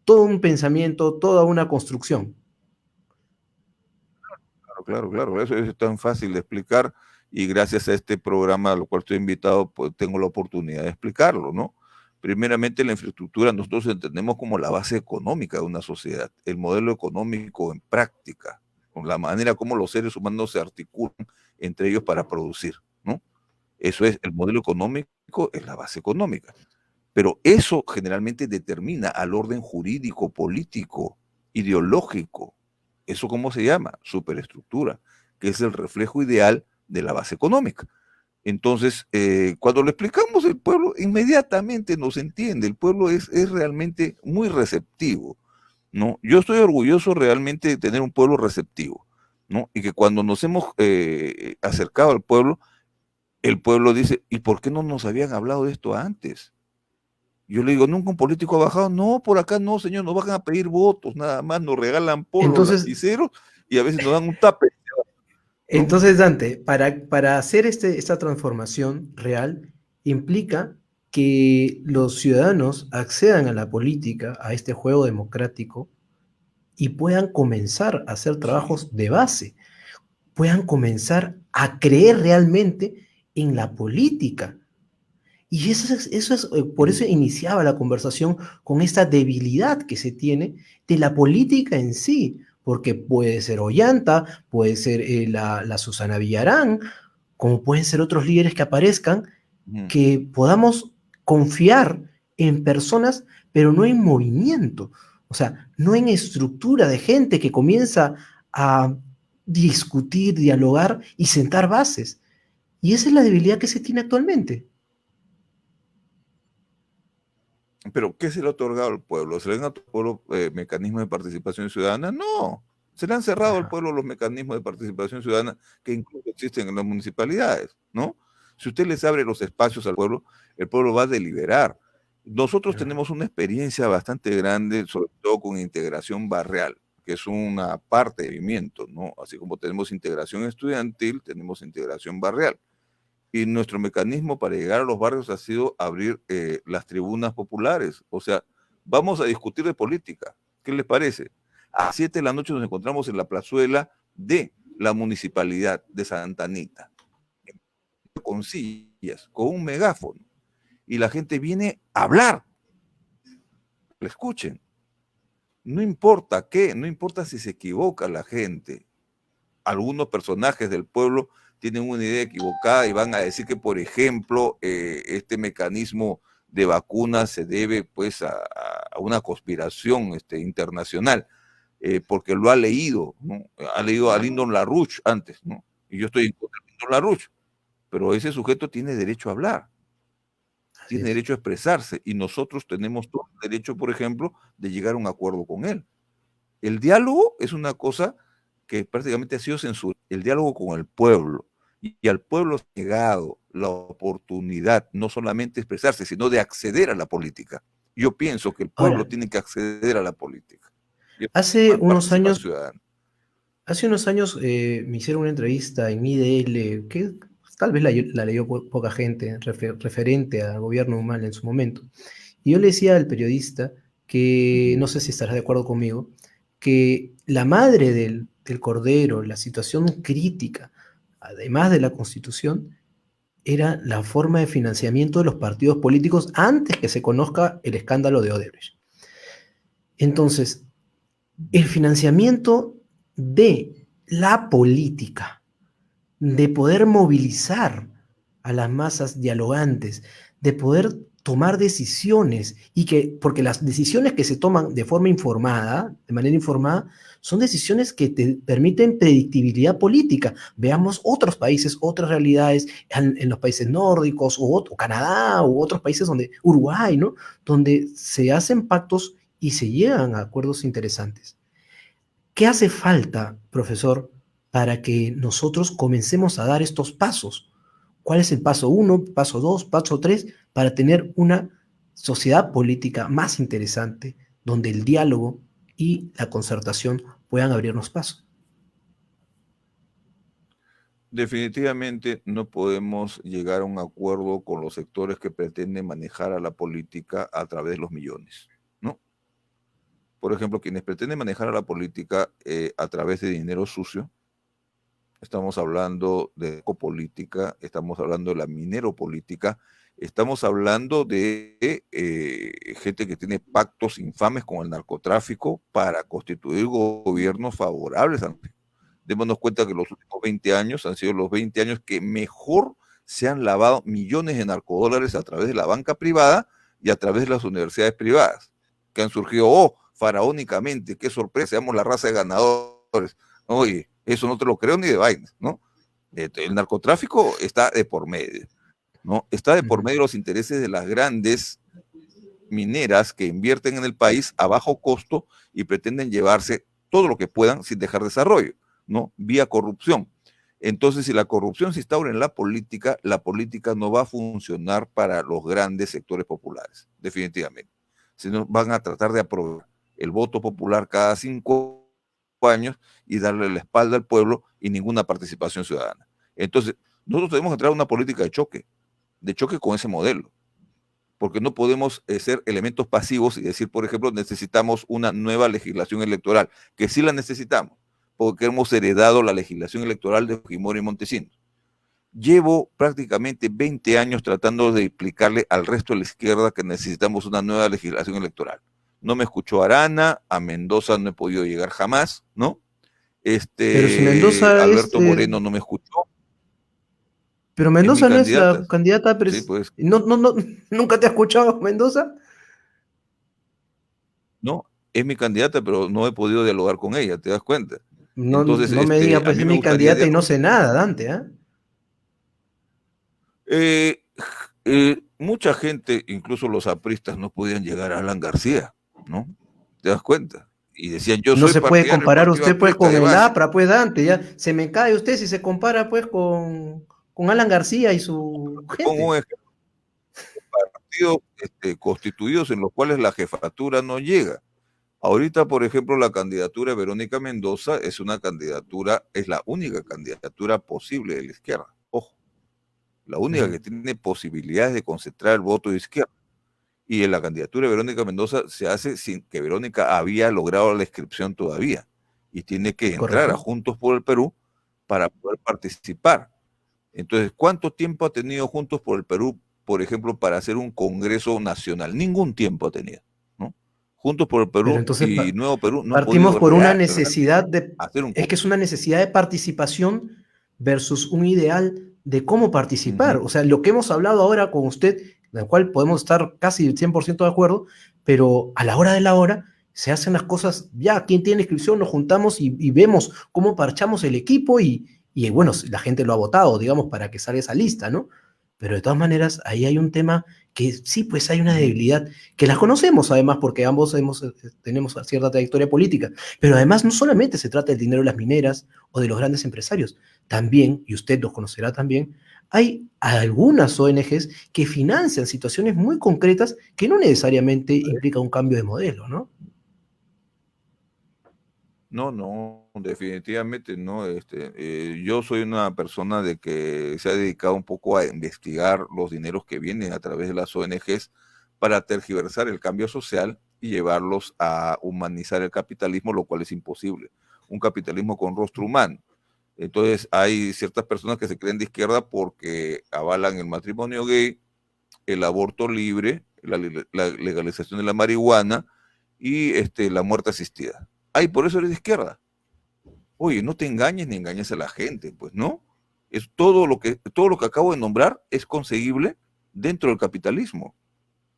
todo un pensamiento, toda una construcción. Claro, claro, eso es tan fácil de explicar, y gracias a este programa a lo cual estoy invitado, pues tengo la oportunidad de explicarlo, ¿no? Primeramente, la infraestructura nosotros entendemos como la base económica de una sociedad, el modelo económico en práctica, con la manera como los seres humanos se articulan entre ellos para producir, ¿no? Eso es, el modelo económico es la base económica, pero eso generalmente determina al orden jurídico, político, ideológico. ¿Eso cómo se llama? Superestructura, que es el reflejo ideal de la base económica. Entonces, cuando lo explicamos, el pueblo inmediatamente nos entiende. El pueblo es realmente muy receptivo, ¿no? Yo estoy orgulloso realmente de tener un pueblo receptivo, ¿no? Y que cuando nos hemos acercado al pueblo, el pueblo dice, ¿y por qué no nos habían hablado de esto antes? Yo le digo, ¿nunca un político ha bajado? No, por acá no, señor, nos van a pedir votos, nada más, nos regalan polos, Entonces, lapiceros, y a veces nos dan un tape. ¿no? Entonces, Dante, para hacer esta transformación real, implica que los ciudadanos accedan a la política, a este juego democrático, y puedan comenzar a hacer Sí. trabajos de base, puedan comenzar a creer realmente en la política. Y por eso Mm, iniciaba la conversación con esta debilidad que se tiene de la política en sí, porque puede ser Ollanta, puede ser la Susana Villarán, como pueden ser otros líderes que aparezcan, mm. que podamos confiar en personas, pero no en movimiento, o sea, no en estructura de gente que comienza a discutir, dialogar y sentar bases. Y esa es la debilidad que se tiene actualmente. Pero ¿qué se le ha otorgado al pueblo? ¿Se le han otorgado al pueblo mecanismos de participación ciudadana? No. Se le han cerrado al Ajá, pueblo los mecanismos de participación ciudadana que incluso existen en las municipalidades, ¿no? Si usted les abre los espacios al pueblo, el pueblo va a deliberar. Nosotros ajá, tenemos una experiencia bastante grande, sobre todo con integración barrial, que es una parte de movimiento, ¿no? Así como tenemos integración estudiantil, tenemos integración barrial. Y nuestro mecanismo para llegar a los barrios ha sido abrir las tribunas populares. O sea, vamos a discutir de política. ¿Qué les parece? A 7 de la noche nos encontramos en la plazuela de la municipalidad de Santa Anita, con sillas, con un megáfono. Y la gente viene a hablar, le escuchen. No importa qué, no importa si se equivoca la gente. Algunos personajes del pueblo tienen una idea equivocada y van a decir que, por ejemplo, este mecanismo de vacunas se debe pues a una conspiración internacional, porque lo ha leído, ¿no? Ha leído a Lyndon LaRouche antes, ¿no? Y yo estoy en contra de Lyndon LaRouche, pero ese sujeto tiene derecho a hablar, así tiene es. derecho a expresarse, y nosotros tenemos todo el derecho, por ejemplo, de llegar a un acuerdo con él. El diálogo es una cosa que prácticamente ha sido censurada, el diálogo con el pueblo, y al pueblo se ha negado la oportunidad no solamente de expresarse, sino de acceder a la política. Yo pienso que el pueblo Ahora, tiene que acceder a la política. Y eso se hace llama unos participación años, ciudadana. hace unos años me hicieron una entrevista en IDL, que tal vez la leyó poca gente, referente al gobierno humano en su momento. Y yo le decía al periodista que, no sé si estarás de acuerdo conmigo, que la madre del Cordero, la situación crítica, además de la Constitución, era la forma de financiamiento de los partidos políticos antes que se conozca el escándalo de Odebrecht. Entonces, el financiamiento de la política, de poder movilizar a las masas dialogantes, de poder tomar decisiones y que, porque las decisiones que se toman de forma informada, de manera informada, son decisiones que te permiten predictibilidad política. Veamos otros países, otras realidades en los países nórdicos o Canadá u otros países donde, Uruguay, ¿no? Donde se hacen pactos y se llegan a acuerdos interesantes. ¿Qué hace falta, profesor, para que nosotros comencemos a dar estos pasos? ¿Cuál es el paso uno, paso dos, paso tres, para tener una sociedad política más interesante, donde el diálogo y la concertación puedan abrirnos paso? Definitivamente no podemos llegar a un acuerdo con los sectores que pretenden manejar a la política a través de los millones, ¿no? Por ejemplo, quienes pretenden manejar a la política a través de dinero sucio, estamos hablando de ecopolítica, estamos hablando de la mineropolítica, estamos hablando de gente que tiene pactos infames con el narcotráfico para constituir gobiernos favorables. Démonos cuenta que los últimos 20 años han sido los 20 años que mejor se han lavado millones de narcodólares a través de la banca privada y a través de las universidades privadas, que han surgido, oh, faraónicamente, qué sorpresa, seamos la raza de ganadores. Oye, eso no te lo creo ni de vaina, ¿no? El narcotráfico está de por medio, ¿no? Está de por Ujú. medio los intereses de las grandes mineras que invierten en el país a bajo costo y pretenden llevarse todo lo que puedan sin dejar desarrollo, ¿no? Vía corrupción. Entonces, si la corrupción se instaura en la política no va a funcionar para los grandes sectores populares, definitivamente. Sino van a tratar de aprobar el voto popular cada 5 años y darle la espalda al pueblo y ninguna participación ciudadana. Entonces, nosotros tenemos que entrar a una política de choque con ese modelo, porque no podemos ser elementos pasivos y decir, por ejemplo, necesitamos una nueva legislación electoral, que sí la necesitamos, porque hemos heredado la legislación electoral de Fujimori y Montesinos. Llevo prácticamente 20 años tratando de explicarle al resto de la izquierda que necesitamos una nueva legislación electoral. No me escuchó Arana, a Mendoza no he podido llegar jamás, ¿no? Pero si Mendoza es... Alberto Moreno no me escuchó, pero es mi Mendoza no es candidata. la candidata, Sí, pues. no, ¿nunca te ha escuchado Mendoza? No, es mi candidata, pero no he podido dialogar con ella, ¿te das cuenta? No, Entonces, no me diga, a pues mí es me mi gustaría candidata y no dialogar. sé nada, Dante, ¿ah? Mucha gente, incluso los apristas, no podían llegar a Alan García, ¿no? ¿Te das cuenta? Y decían, yo No soy se puede partidario del comparar partido usted pues aprista con de el base. APRA, pues Dante, ya se me cae usted si se compara pues con Alan García y su Pongo un gente. ejemplo de partidos constituidos en los cuales la jefatura no llega. Ahorita, por ejemplo, la candidatura de Verónica Mendoza es una candidatura, es la única candidatura posible de la izquierda. Ojo, la única que tiene posibilidades de concentrar el voto de izquierda. Y en la candidatura de Verónica Mendoza se hace sin que Verónica había logrado la inscripción todavía. Y tiene que entrar a Correcto. Juntos por el Perú para poder participar. Entonces, ¿cuánto tiempo ha tenido Juntos por el Perú, por ejemplo, para hacer un Congreso Nacional? Ningún tiempo ha tenido, ¿no? Juntos por el Pero Perú entonces y Nuevo Perú no han partimos podido por una realmente necesidad de, hacer un es que Congreso. es una necesidad de participación versus un ideal de cómo participar. O sea, lo que hemos hablado ahora con usted, en el cual podemos estar casi 100% de acuerdo, pero a la hora de la hora se hacen las cosas, ya, ¿quién tiene inscripción? Nos juntamos y vemos cómo parchamos el equipo y bueno, la gente lo ha votado, digamos, para que salga esa lista, ¿no? Pero de todas maneras, ahí hay un tema que sí, pues hay una debilidad, que las conocemos además porque ambos tenemos cierta trayectoria política, pero además no solamente se trata del dinero de las mineras o de los grandes empresarios, también, y usted los conocerá también, hay algunas ONGs que financian situaciones muy concretas que no necesariamente implica un cambio de modelo, ¿no? No, no, definitivamente no. Yo soy una persona de que se ha dedicado un poco a investigar los dineros que vienen a través de las ONGs para tergiversar el cambio social y llevarlos a humanizar el capitalismo, lo cual es imposible. Un capitalismo con rostro humano. Entonces hay ciertas personas que se creen de izquierda porque avalan el matrimonio gay, el aborto libre, la legalización de la marihuana y la muerte asistida. Ay, por eso eres de izquierda. Oye, no te engañes ni engañes a la gente, pues no. Es todo lo que acabo de nombrar es conseguible dentro del capitalismo.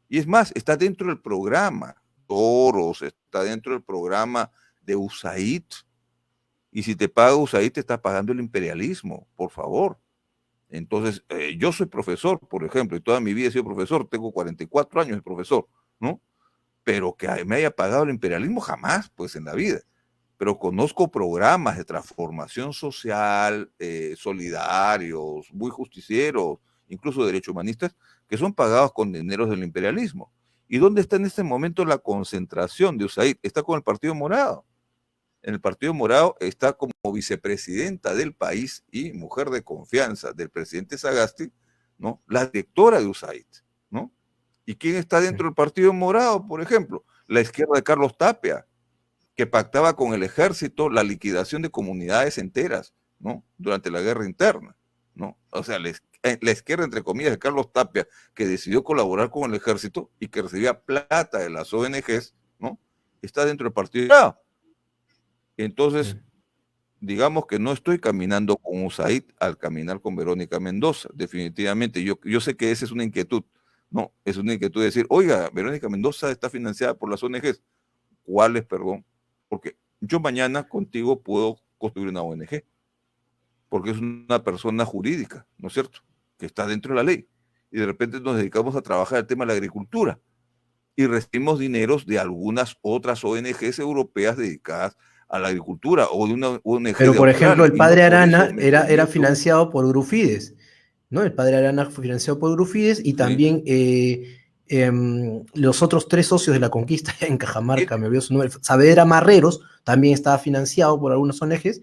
Y es más, está dentro del programa Toros, está dentro del programa de USAID. Y si te paga USAID, te está pagando el imperialismo, por favor. Entonces, yo soy profesor, por ejemplo, y toda mi vida he sido profesor, tengo 44 años de profesor, ¿no? Pero que me haya pagado el imperialismo jamás, pues en la vida. Pero conozco programas de transformación social, solidarios, muy justicieros, incluso derechos humanistas, que son pagados con dineros del imperialismo. ¿Y dónde está en este momento la concentración de USAID? Está con el Partido Morado. En el Partido Morado está como vicepresidenta del país y mujer de confianza del presidente Sagasti, ¿no? La directora de USAID, ¿no? ¿Y quién está dentro del Partido Morado, por ejemplo? La izquierda de Carlos Tapia, que pactaba con el ejército la liquidación de comunidades enteras, ¿no? Durante la guerra interna, ¿no? O sea, la izquierda, entre comillas, de Carlos Tapia, que decidió colaborar con el ejército y que recibía plata de las ONGs, ¿no? Está dentro del Partido Morado. Entonces, digamos que no estoy caminando con USAID al caminar con Verónica Mendoza, definitivamente. Yo sé que esa es una inquietud, ¿no? Es una inquietud de decir, oiga, Verónica Mendoza está financiada por las ONGs. ¿Cuáles, perdón? Porque yo mañana contigo puedo construir una ONG, porque es una persona jurídica, ¿no es cierto? Que está dentro de la ley. Y de repente nos dedicamos a trabajar el tema de la agricultura y recibimos dineros de algunas otras ONGs europeas dedicadas a la agricultura o de una ONG Pero, de por ejemplo, Australia. el Y no padre por eso Arana me era convierto. financiado por Grufides, ¿no? El padre Arana fue financiado por Grufides y Sí. también Los otros tres socios de la conquista en ¿Qué? Cajamarca, me olvidó su nombre, Saavedra Marreros, también estaba financiado por algunos ONGs,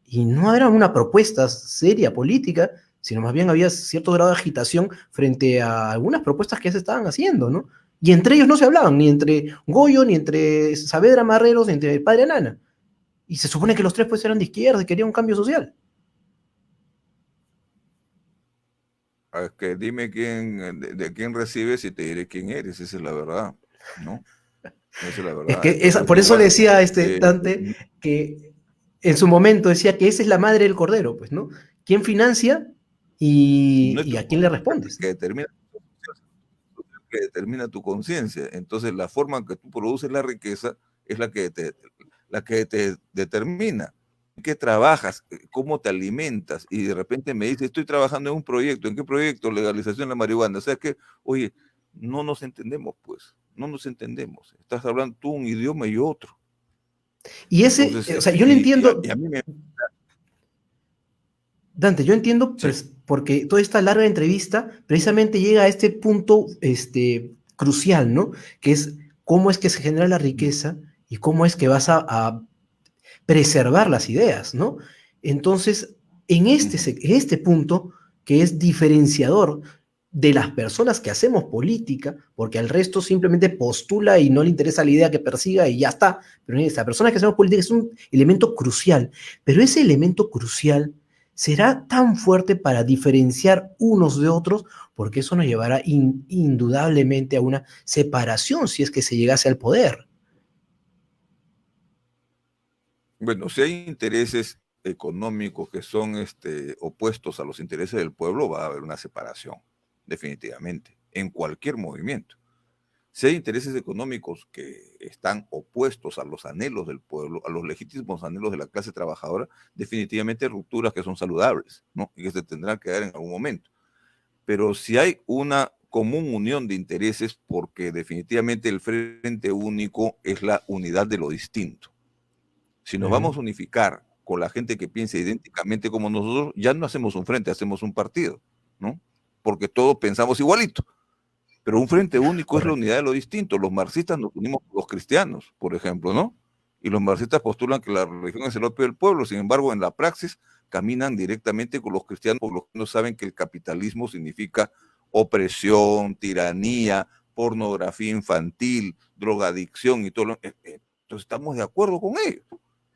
y no era una propuesta seria política, sino más bien había cierto grado de agitación frente a algunas propuestas que se estaban haciendo, ¿no? Y entre ellos no se hablaban, ni entre Goyo, ni entre Saavedra Marreros, ni entre el padre Nana. Y se supone que los tres pues eran de izquierda y querían un cambio social. Es que dime quién, de quién recibes y te diré quién eres, esa es la verdad, ¿no? Esa es la Es verdad. que esa, Entonces, por eso le igual, decía a eh, que en su momento decía que esa es la madre del cordero, pues, ¿no? ¿Quién financia no es y tu a quién le conciencia respondes? que determina, que determina tu conciencia. Entonces, la forma en que tú produces la riqueza es la que te determina. ¿En qué trabajas? ¿Cómo te alimentas? Y de repente me dice, estoy trabajando en un proyecto. ¿En qué proyecto? Legalización de la marihuana. O sea que, oye, no nos entendemos, pues. No nos entendemos. Estás hablando tú un idioma y otro. Y ese, Entonces, o sea, yo le entiendo, y a mí me... Dante, yo entiendo, Sí. porque toda esta larga entrevista precisamente llega a este punto crucial, ¿no? Que es cómo es que se genera la riqueza y cómo es que vas a preservar las ideas, ¿no? Entonces, en este punto, que es diferenciador de las personas que hacemos política, porque al resto simplemente postula y no le interesa la idea que persiga y ya está, pero esta persona que hacemos política es un elemento crucial, pero ese elemento crucial será tan fuerte para diferenciar unos de otros, porque eso nos llevará indudablemente a una separación si es que se llegase al poder. Bueno, si hay intereses económicos que son opuestos a los intereses del pueblo, va a haber una separación, definitivamente, en cualquier movimiento. Si hay intereses económicos que están opuestos a los anhelos del pueblo, a los legítimos anhelos de la clase trabajadora, definitivamente hay rupturas que son saludables, ¿no? Y que se tendrán que dar en algún momento. Pero si hay una común unión de intereses, porque definitivamente el frente único es la unidad de lo distinto. Si nos Ujú. vamos a unificar con la gente que piensa idénticamente como nosotros, ya no hacemos un frente, hacemos un partido, ¿no? Porque todos pensamos igualito. Pero un frente único es la Correcto. unidad de lo distinto. Los marxistas nos unimos con los cristianos, por ejemplo, ¿no? Y los marxistas postulan que la religión es el opio del pueblo. Sin embargo, en la praxis caminan directamente con los cristianos, porque los que no saben que el capitalismo significa opresión, tiranía, pornografía infantil, drogadicción y todo. Entonces estamos de acuerdo con ellos.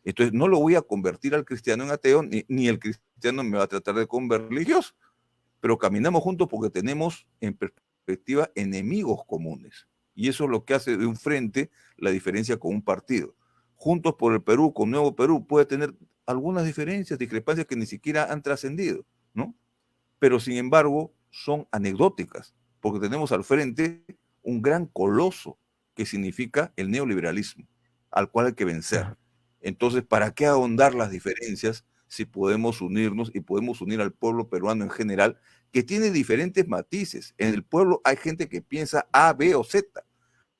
Entonces no lo voy a convertir al cristiano en ateo, ni el cristiano me va a tratar de convertir religioso, pero caminamos juntos porque tenemos en perspectiva enemigos comunes. Y eso es lo que hace de un frente la diferencia con un partido. Juntos por el Perú, con Nuevo Perú, puede tener algunas diferencias, discrepancias que ni siquiera han trascendido, ¿no? Pero sin embargo son anecdóticas, porque tenemos al frente un gran coloso que significa el neoliberalismo, al cual hay que vencer. Ajá. Entonces, ¿para qué ahondar las diferencias si podemos unirnos y podemos unir al pueblo peruano en general, que tiene diferentes matices? En el pueblo hay gente que piensa A, B o Z.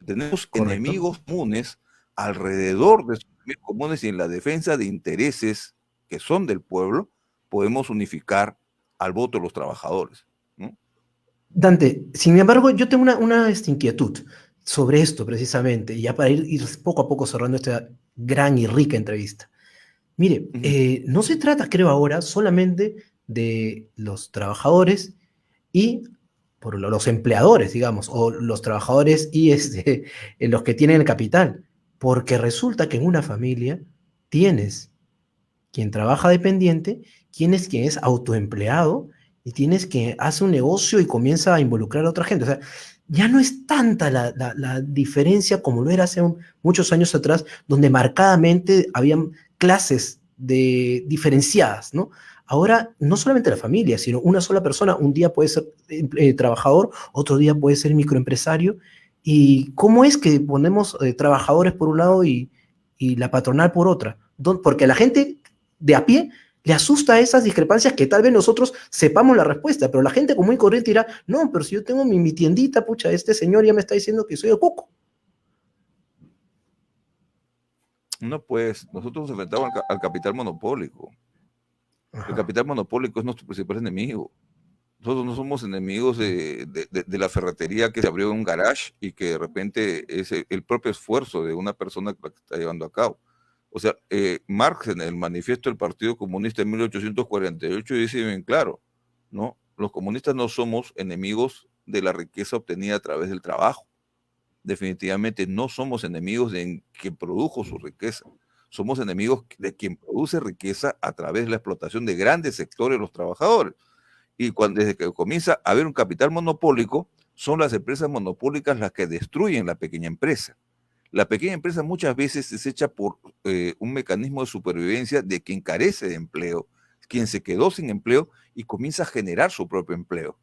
Tenemos Correcto. enemigos comunes alrededor de esos enemigos comunes, y en la defensa de intereses que son del pueblo, podemos unificar al voto de los trabajadores, ¿no? Dante, sin embargo, yo tengo una inquietud sobre esto precisamente, y ya para ir poco a poco cerrando esta gran y rica entrevista. Mire, Uh -huh. no se trata, creo ahora, solamente de los trabajadores y por los empleadores, digamos, o los trabajadores y los que tienen el capital, porque resulta que en una familia tienes quien trabaja dependiente, quien es autoempleado y tienes quien hace un negocio y comienza a involucrar a otra gente. O sea, ya no es tanta la diferencia como lo era hace muchos años atrás, donde marcadamente habían clases diferenciadas, ¿no? Ahora, no solamente la familia, sino una sola persona, un día puede ser trabajador, otro día puede ser microempresario. ¿Y cómo es que ponemos trabajadores por un lado y la patronal por otra? Porque la gente de a pie le asusta esas discrepancias que tal vez nosotros sepamos la respuesta, pero la gente común y corriente dirá, no, pero si yo tengo mi tiendita, pucha, este señor ya me está diciendo que soy el cuco. No, pues nosotros nos enfrentamos al capital monopólico. El Ajá. capital monopólico es nuestro principal enemigo. Nosotros no somos enemigos de la ferretería que se abrió en un garage y que de repente es el propio esfuerzo de una persona que la está llevando a cabo. O sea, Marx en el manifiesto del Partido Comunista en 1848 dice bien claro, ¿no? Los comunistas no somos enemigos de la riqueza obtenida a través del trabajo. Definitivamente no somos enemigos de quien produjo su riqueza. Somos enemigos de quien produce riqueza a través de la explotación de grandes sectores de los trabajadores. Y desde que comienza a haber un capital monopólico, son las empresas monopólicas las que destruyen la pequeña empresa. La pequeña empresa muchas veces es hecha por un mecanismo de supervivencia de quien carece de empleo, quien se quedó sin empleo y comienza a generar su propio empleo.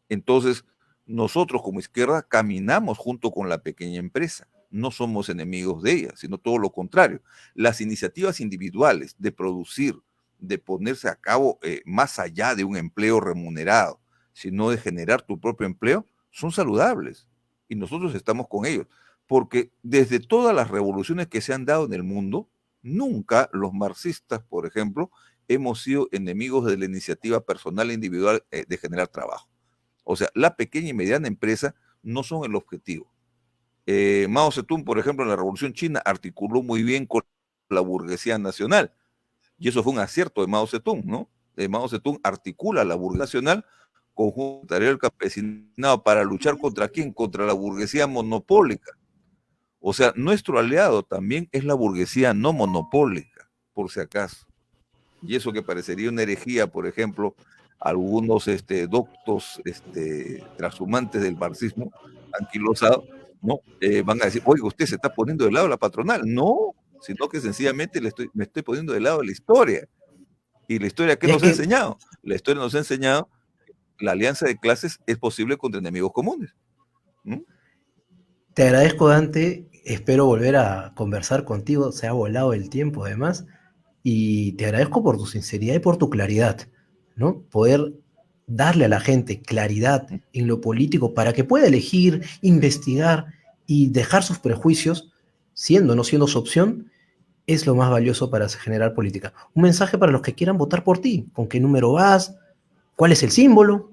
Entonces, nosotros como izquierda caminamos junto con la pequeña empresa. No somos enemigos de ella, sino todo lo contrario. Las iniciativas individuales de producir, de ponerse a cabo más allá de un empleo remunerado, sino de generar tu propio empleo, son saludables. Y nosotros estamos con ellos. Porque desde todas las revoluciones que se han dado en el mundo, nunca los marxistas, por ejemplo, hemos sido enemigos de la iniciativa personal e individual de generar trabajo. O sea, la pequeña y mediana empresa no son el objetivo. Mao Zedong, por ejemplo, en la Revolución China articuló muy bien con la burguesía nacional. Y eso fue un acierto de Mao Zedong, ¿no? Mao Zedong articula la burguesía nacional con el campesinado para luchar contra quién, contra la burguesía monopólica. O sea, nuestro aliado también es la burguesía no monopólica, por si acaso. Y eso que parecería una herejía, por ejemplo, algunos doctos transhumantes del marxismo, anquilosados, ¿no? Van a decir, oiga, usted se está poniendo del lado de la patronal. No, sino que sencillamente me estoy poniendo del lado de la historia. ¿Y la historia qué Es nos ha que enseñado? La historia nos ha enseñado que la alianza de clases es posible contra enemigos comunes. ¿Mm? te agradezco, Dante. Espero volver a conversar contigo. Se ha volado el tiempo, además. Y te agradezco por tu sinceridad y por tu claridad, ¿no? Poder darle a la gente claridad en lo político para que pueda elegir, investigar y dejar sus prejuicios, siendo o no siendo su opción, es lo más valioso para generar política. Un mensaje para los que quieran votar por ti. ¿Con qué número vas? ¿Cuál es el símbolo?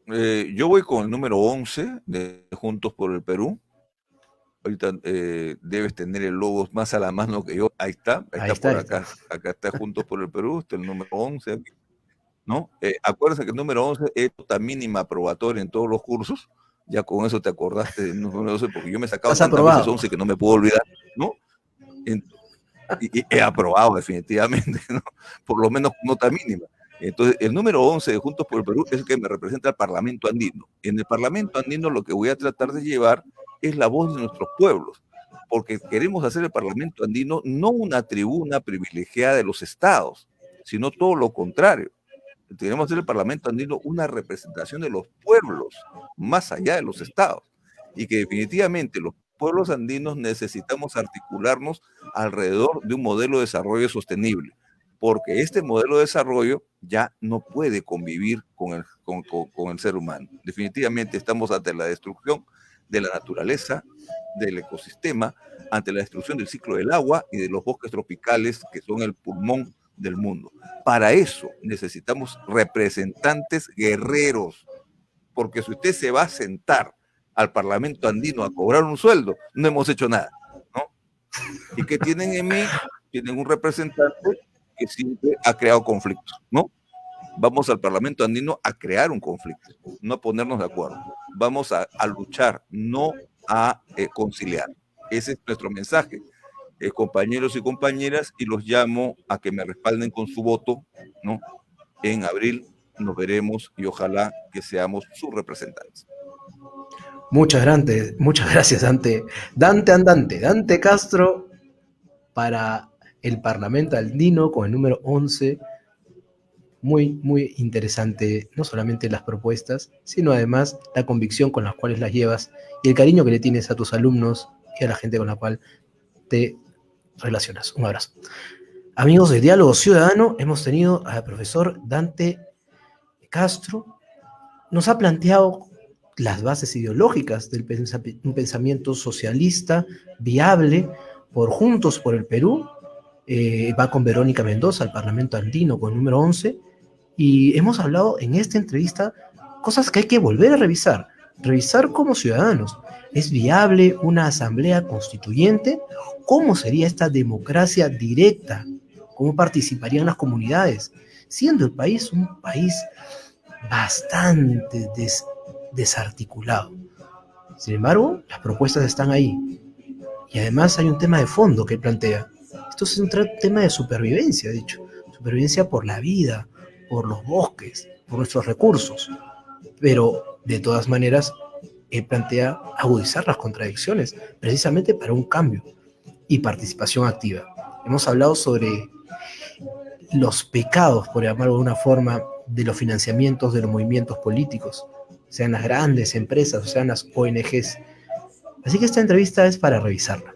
Yo voy con el número 11 de Juntos por el Perú. Ahorita debes tener el logo más a la mano que yo. Ahí Ahí está está, por ahí está. acá. Acá está Juntos por el Perú, está el número 11 aquí, ¿no? Acuérdense que el número 11 es nota mínima aprobatoria en todos los cursos. Ya con eso te acordaste del número 11, porque yo me he sacado Estás tantas veces aprobado. 11 que no me puedo olvidar, ¿no? En- y he aprobado definitivamente, ¿no? Por lo menos nota mínima. Entonces, el número 11 de Juntos por el Perú es el que me representa al Parlamento Andino. En el Parlamento Andino lo que voy a tratar de llevar es la voz de nuestros pueblos, porque queremos hacer el Parlamento Andino no una tribuna privilegiada de los estados, sino todo lo contrario. Queremos hacer el Parlamento Andino una representación de los pueblos, más allá de los estados, y que definitivamente los pueblos andinos necesitamos articularnos alrededor de un modelo de desarrollo sostenible, porque este modelo de desarrollo ya no puede convivir con el ser humano. Definitivamente estamos ante la destrucción de la naturaleza, del ecosistema, ante la destrucción del ciclo del agua y de los bosques tropicales que son el pulmón del mundo. Para eso necesitamos representantes guerreros, porque si usted se va a sentar al Parlamento andino a cobrar un sueldo, no hemos hecho nada, ¿no? ¿Y qué tienen en mí? Tienen un representante que siempre ha creado conflictos, ¿no? Vamos al Parlamento andino a crear un conflicto, no a ponernos de acuerdo. Vamos a luchar, no a conciliar. Ese es nuestro mensaje, compañeros y compañeras, y los llamo a que me respalden con su voto, ¿no? En abril nos veremos y ojalá que seamos sus representantes. Muchas gracias, Dante. Dante Andante, Dante Castro para el Parlamento Andino con el número 11. Muy, muy interesante, no solamente las propuestas, sino además la convicción con las cuales las llevas y el cariño que le tienes a tus alumnos y a la gente con la cual te relacionas. Un abrazo. Amigos de Diálogo Ciudadano, hemos tenido al profesor Dante Castro. Nos ha planteado las bases ideológicas de un pensamiento socialista viable por Juntos por el Perú. Va con Verónica Mendoza al Parlamento Andino con el número 11. Y hemos hablado en esta entrevista cosas que hay que volver a revisar como ciudadanos. ¿Es viable una asamblea constituyente? ¿Cómo sería esta democracia directa? ¿Cómo participarían las comunidades? Siendo el país un país bastante desarticulado. Sin embargo, las propuestas están ahí. Y además hay un tema de fondo que plantea. Esto es un tema de supervivencia, de hecho. Supervivencia por la vida, por los bosques, por nuestros recursos. Pero, de todas maneras, él plantea agudizar las contradicciones, precisamente para un cambio y participación activa. Hemos hablado sobre los pecados, por llamarlo de una forma, de los financiamientos de los movimientos políticos, sean las grandes empresas o sean las ONGs. Así que esta entrevista es para revisarla.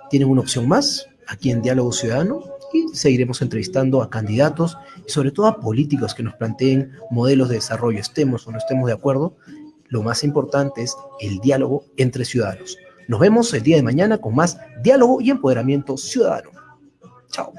Tienen una opción más aquí en Diálogo Ciudadano y seguiremos entrevistando a candidatos y sobre todo a políticos que nos planteen modelos de desarrollo, estemos o no estemos de acuerdo. Lo más importante es el diálogo entre ciudadanos. Nos vemos el día de mañana con más diálogo y empoderamiento ciudadano. Chao.